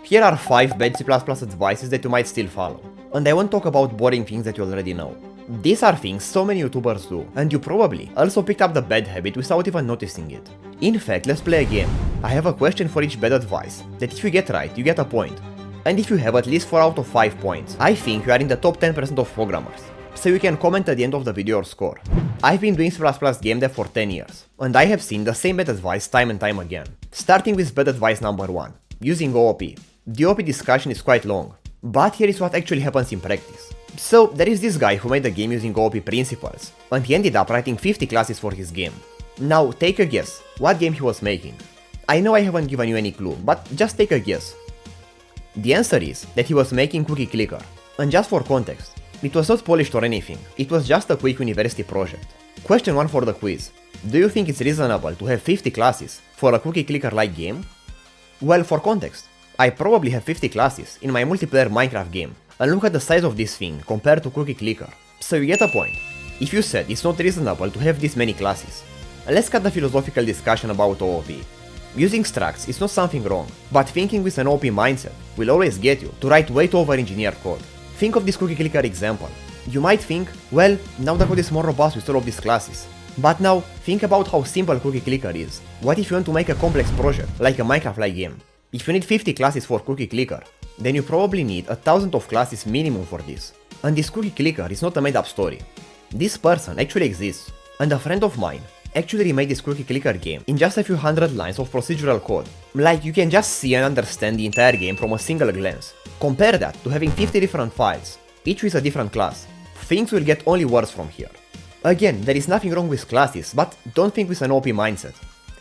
Here are 5 bad C++ advices that you might still follow. And I won't talk about boring things that you already know. These are things so many YouTubers do, and you probably also picked up the bad habit without even noticing it. In fact, let's play a game. I have a question for each bad advice, that if you get right, you get a point. And if you have at least 4 out of 5 points, I think you are in the top 10% of programmers. So you can comment at the end of the video your score. I've been doing C++ game dev for 10 years, and I have seen the same bad advice time and time again. Starting with bad advice number 1, using OOP. The OOP discussion is quite long, but here is what actually happens in practice. So there is this guy who made a game using OOP principles, and he ended up writing 50 classes for his game. Now take a guess, what game he was making? I know I haven't given you any clue, but just take a guess. The answer is that he was making Cookie Clicker. And just for context, it was not polished or anything, it was just a quick university project. Question 1 for the quiz. Do you think it's reasonable to have 50 classes for a Cookie Clicker-like game? Well, for context, I probably have 50 classes in my multiplayer Minecraft game, and look at the size of this thing compared to Cookie Clicker. So you get a point. If you said it's not reasonable to have this many classes. Let's cut the philosophical discussion about OOP. Using structs is not something wrong, but thinking with an OOP mindset will always get you to write way too over-engineered code. Think of this Cookie Clicker example. You might think, well, now the code is more robust with all of these classes. But now, think about how simple Cookie Clicker is. What if you want to make a complex project, like a Minecraft-like game? If you need 50 classes for Cookie Clicker, then you probably need 1,000 of classes minimum for this. And this Cookie Clicker is not a made-up story. This person actually exists, and a friend of mine actually remade this Cookie Clicker game in just a few hundred lines of procedural code. Like, you can just see and understand the entire game from a single glance. Compare that to having 50 different files, each with a different class. Things will get only worse from here. Again, there is nothing wrong with classes, but don't think with an OP mindset.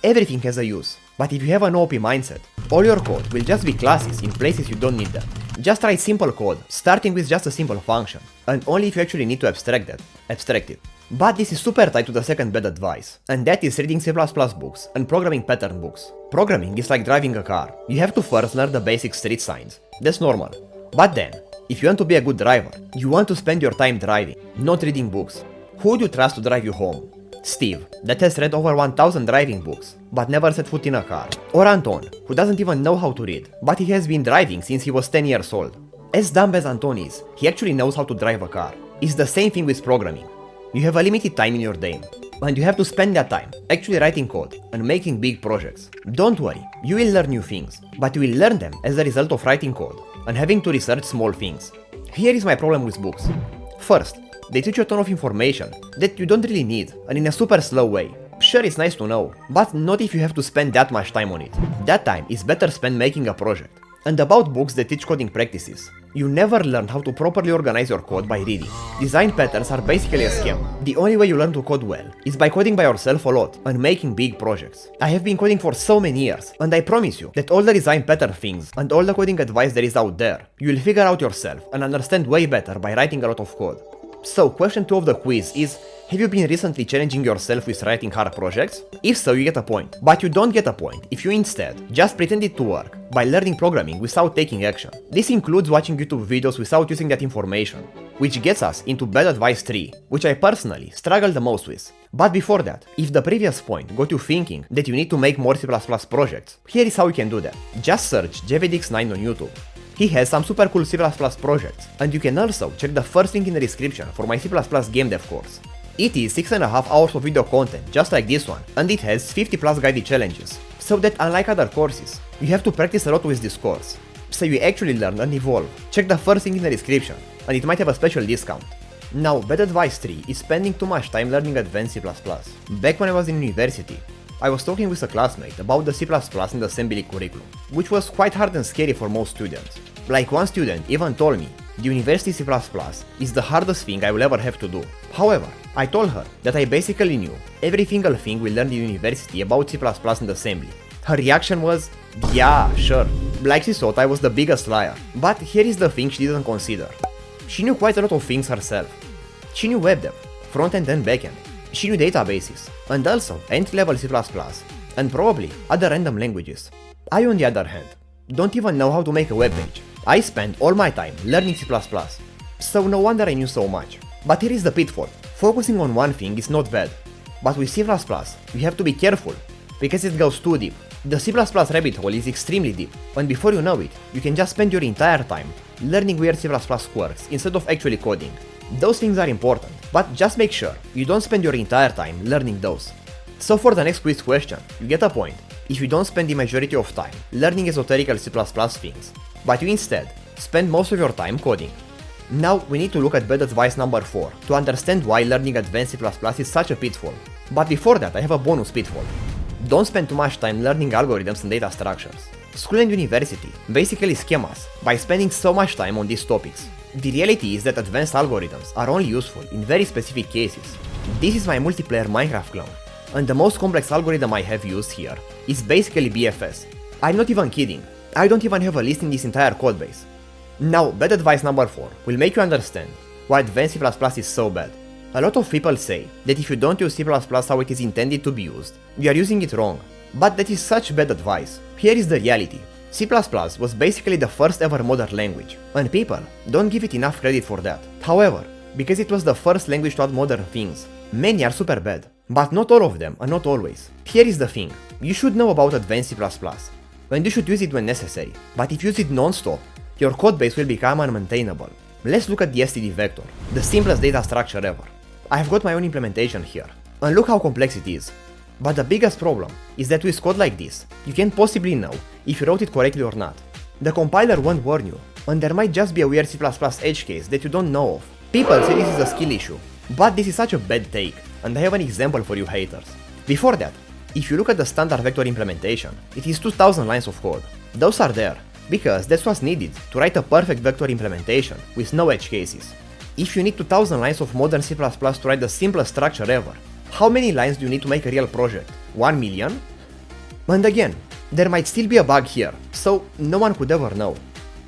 Everything has a use, but if you have an OP mindset, all your code will just be classes in places you don't need them. Just write simple code, starting with just a simple function, and only if you actually need to abstract it. But this is super tied to the second bad advice, and that is reading C++ books and programming pattern books. Programming is like driving a car. You have to first learn the basic street signs. That's normal. But then, if you want to be a good driver, you want to spend your time driving, not reading books. Who would you trust to drive you home? Steve, that has read over 1000 driving books, but never set foot in a car. Or Anton, who doesn't even know how to read, but he has been driving since he was 10 years old. As dumb as Anton is, he actually knows how to drive a car. It's the same thing with programming. You have a limited time in your day, and you have to spend that time actually writing code and making big projects. Don't worry, you will learn new things, but you will learn them as a result of writing code and having to research small things. Here is my problem with books. First, they teach you a ton of information that you don't really need, and in a super slow way. Sure, it's nice to know, but not if you have to spend that much time on it. That time is better spent making a project. And about books that teach coding practices, you never learn how to properly organize your code by reading. Design patterns are basically a scam. The only way you learn to code well is by coding by yourself a lot and making big projects. I have been coding for so many years, and I promise you that all the design pattern things and all the coding advice there is out there, you will figure out yourself and understand way better by writing a lot of code. So question 2 of the quiz is, have you been recently challenging yourself with writing hard projects? If so, you get a point, but you don't get a point if you instead just pretend it to work by learning programming without taking action. This includes watching YouTube videos without using that information, which gets us into bad advice 3, which I personally struggle the most with. But before that, if the previous point got you thinking that you need to make more C++ projects, here is how you can do that. Just search JVDX9 on YouTube. He has some super cool C++ projects, and you can also check the first link in the description for my C++ game dev course. It is 6.5 hours of video content just like this one, and it has 50 plus guided challenges, so that unlike other courses, you have to practice a lot with this course. So you actually learn and evolve. Check the first link in the description, and it might have a special discount. Now, bad advice 3 is spending too much time learning advanced C++. Back when I was in university, I was talking with a classmate about the C++ and assembly curriculum, which was quite hard and scary for most students. Like, one student even told me, the university C++ is the hardest thing I will ever have to do. However, I told her that I basically knew every single thing we learned in university about C++ and assembly. Her reaction was, yeah, sure, like she thought I was the biggest liar. But here is the thing she didn't consider. She knew quite a lot of things herself. She knew web dev, front-end and back-end. She knew databases, and also entry-level C++, and probably other random languages. I, on the other hand, don't even know how to make a web page. I spent all my time learning C++, so no wonder I knew so much. But here is the pitfall. Focusing on one thing is not bad, but with C++, you have to be careful, because it goes too deep. The C++ rabbit hole is extremely deep, and before you know it, you can just spend your entire time learning weird C++ quirks instead of actually coding. Those things are important, but just make sure you don't spend your entire time learning those. So for the next quiz question, you get a point if you don't spend the majority of time learning esoterical C++ things, but you instead spend most of your time coding. Now we need to look at bad advice number 4 to understand why learning advanced C++ is such a pitfall. But before that I have a bonus pitfall. Don't spend too much time learning algorithms and data structures. School and university basically scam us by spending so much time on these topics. The reality is that advanced algorithms are only useful in very specific cases. This is my multiplayer Minecraft clone, and the most complex algorithm I have used here is basically BFS. I'm not even kidding, I don't even have a list in this entire codebase. Now, bad advice number 4 will make you understand why advanced C++ is so bad. A lot of people say that if you don't use C++ how it is intended to be used, you are using it wrong. But that is such bad advice. Here is the reality. C++ was basically the first ever modern language, and people don't give it enough credit for that. However, because it was the first language to add modern things, many are super bad, but not all of them and not always. Here is the thing, you should know about advanced C++, and you should use it when necessary, but if you use it non-stop, your codebase will become unmaintainable. Let's look at the std vector, the simplest data structure ever. I have got my own implementation here, and look how complex it is. But the biggest problem is that with code like this, you can't possibly know if you wrote it correctly or not. The compiler won't warn you, and there might just be a weird C++ edge case that you don't know of. People say this is a skill issue, but this is such a bad take, and I have an example for you haters. Before that, if you look at the standard vector implementation, it is 2000 lines of code. Those are there because that's what's needed to write a perfect vector implementation with no edge cases. If you need 2000 lines of modern C++ to write the simplest structure ever, how many lines do you need to make a real project? 1 million? And again, there might still be a bug here, so no one could ever know.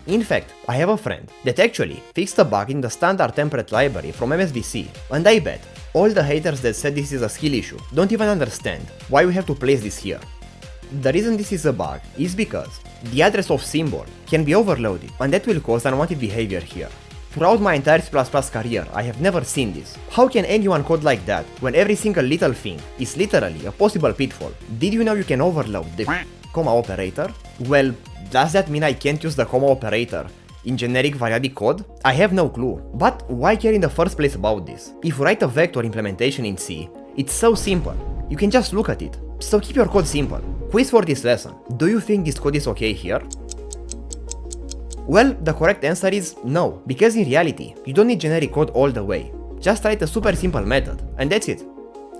In fact, I have a friend that actually fixed a bug in the standard template library from MSVC, and I bet all the haters that said this is a skill issue don't even understand why we have to place this here. The reason this is a bug is because the address of symbol can be overloaded, and that will cause unwanted behavior here. Throughout my entire C++ career, I have never seen this. How can anyone code like that when every single little thing is literally a possible pitfall? Did you know you can overload the comma operator? Well, does that mean I can't use the comma operator in generic variadic code? I have no clue. But why care in the first place about this? If you write a vector implementation in C, it's so simple. You can just look at it. So keep your code simple. Quiz for this lesson. Do you think this code is okay here? Well, the correct answer is no, because in reality, you don't need generic code all the way. Just write a super simple method, and that's it.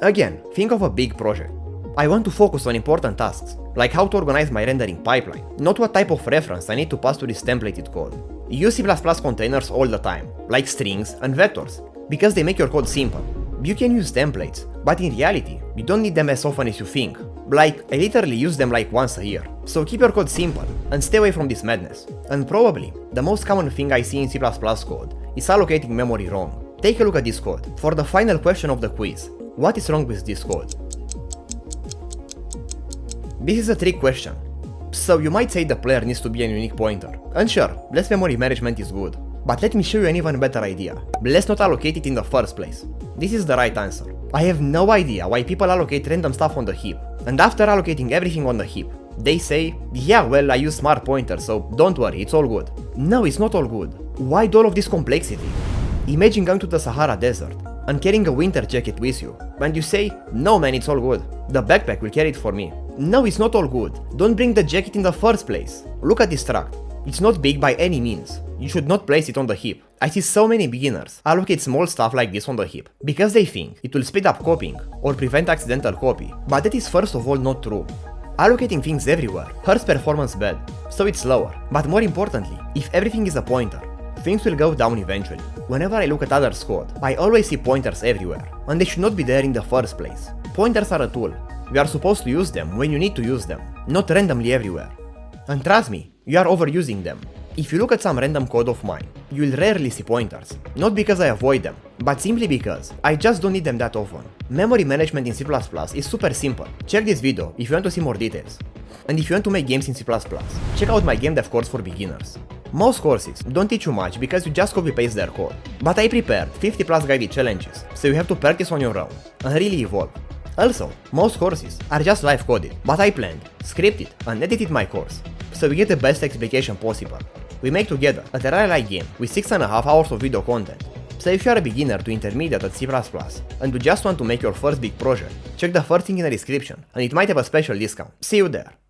Again, think of a big project. I want to focus on important tasks, like how to organize my rendering pipeline, not what type of reference I need to pass to this templated code. Use C++ containers all the time, like strings and vectors, because they make your code simple. You can use templates, but in reality, you don't need them as often as you think. Like, I literally use them like once a year. So keep your code simple, and stay away from this madness. And probably, the most common thing I see in C++ code is allocating memory wrong. Take a look at this code. For the final question of the quiz, what is wrong with this code? This is a trick question. So you might say the player needs to be a unique pointer. And sure, less memory management is good. But let me show you an even better idea. Let's not allocate it in the first place. This is the right answer. I have no idea why people allocate random stuff on the heap, and after allocating everything on the heap, they say, yeah, well, I use smart pointers, so don't worry, it's all good. No, it's not all good. Why do all of this complexity? Imagine going to the Sahara Desert and carrying a winter jacket with you, and you say, no man, it's all good. The backpack will carry it for me. No, it's not all good. Don't bring the jacket in the first place. Look at this tract. It's not big by any means. You should not place it on the heap. I see so many beginners allocate small stuff like this on the heap because they think it will speed up copying or prevent accidental copy, but that is first of all not true. Allocating things everywhere hurts performance bad, so it's slower. But more importantly, if everything is a pointer, things will go down eventually. Whenever I look at others' code, I always see pointers everywhere, and they should not be there in the first place. Pointers are a tool. You are supposed to use them when you need to use them, not randomly everywhere. And trust me, you are overusing them. If you look at some random code of mine, you will rarely see pointers. Not because I avoid them, but simply because I just don't need them that often. Memory management in C++ is super simple. Check this video if you want to see more details. And if you want to make games in C++, check out my game dev course for beginners. Most courses don't teach you much because you just copy-paste their code. But I prepared 50+ guided challenges, so you have to practice on your own and really evolve. Also, most courses are just live coded, but I planned, scripted, and edited my course, so we get the best explication possible. We make together a Terraria-like game with 6.5 hours of video content. So if you are a beginner to intermediate at C++ and you just want to make your first big project, check the first link in the description and it might have a special discount. See you there!